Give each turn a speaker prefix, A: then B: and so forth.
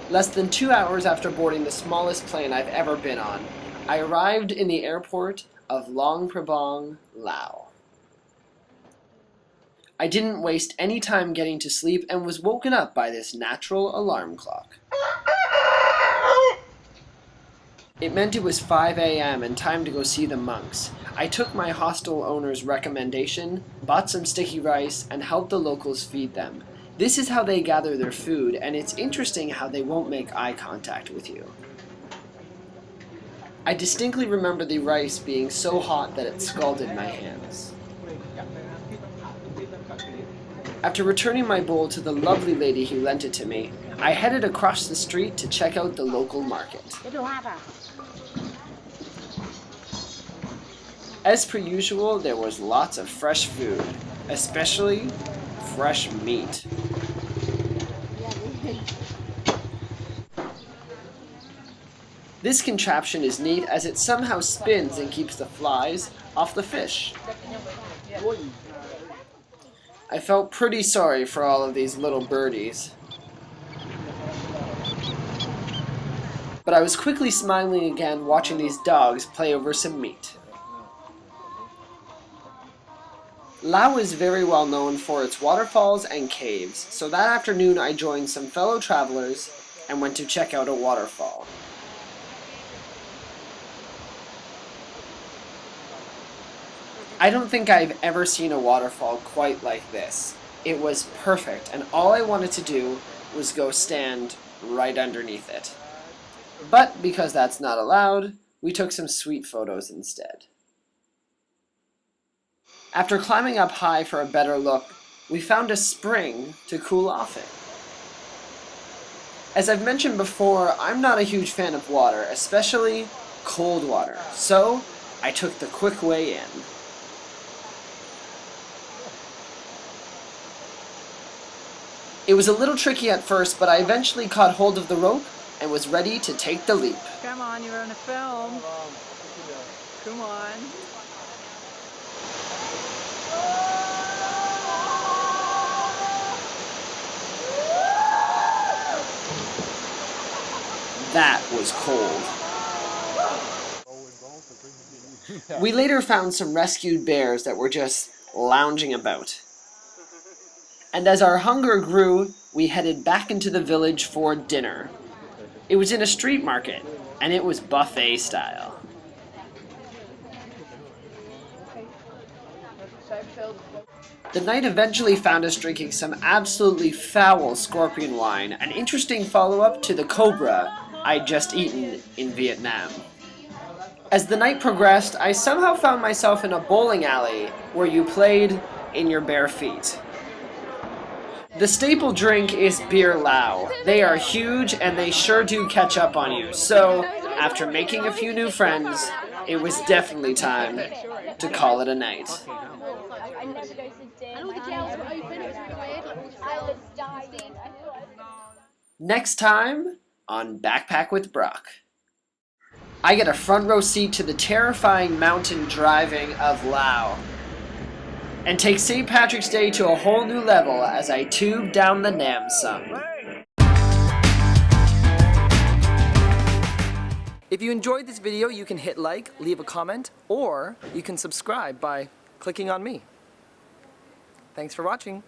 A: Less than 2 hours after boarding the smallest plane I've ever been on, I arrived in the airport of Luang Prabung, Laos. I didn't waste any time getting to sleep and was woken up by this natural alarm clock. It meant it was 5 a.m. and time to go see the monks. I took my hostel owner's recommendation, bought some sticky rice, and helped the locals feed them. This is how they gather their food, and it's interesting how they won't make eye contact with you. I distinctly remember the rice being so hot that it scalded my hands. After returning my bowl to the lovely lady who lent it to me, I headed across the street to check out the local market. As per usual, there was lots of fresh food, especially fresh meat. This contraption is neat as it somehow spins and keeps the flies off the fish. I felt pretty sorry for all of these little birdies. But I was quickly smiling again watching these dogs play over some meat. Laos is very well known for its waterfalls and caves, so that afternoon I joined some fellow travelers and went to check out a waterfall. I don't think I've ever seen a waterfall quite like this. It was perfect, and all I wanted to do was go stand right underneath it. But because that's not allowed, we took some sweet photos instead. After climbing up high for a better look, we found a spring to cool off in. As I've mentioned before, I'm not a huge fan of water, especially cold water, so I took the quick way in. It was a little tricky at first, but I eventually caught hold of the rope and was ready to take the leap.
B: Come on, you're on a film. Come on.
A: That was cold. We later found some rescued bears that were just lounging about. And as our hunger grew, we headed back into the village for dinner. It was in a street market, and it was buffet style. The night eventually found us drinking some absolutely foul scorpion wine, an interesting follow-up to the cobra I'd just eaten in Vietnam. As the night progressed, I somehow found myself in a bowling alley where you played in your bare feet. The staple drink is beer Lao. They are huge and they sure do catch up on you. So, after making a few new friends, it was definitely time to call it a night. Next time on Backpack with Brock, I get a front row seat to the terrifying mountain driving of Laos, and take St. Patrick's Day to a whole new level as I tube down the Nam Sung. If you enjoyed this video, you can hit like, leave a comment, or you can subscribe by clicking on me. Thanks for watching.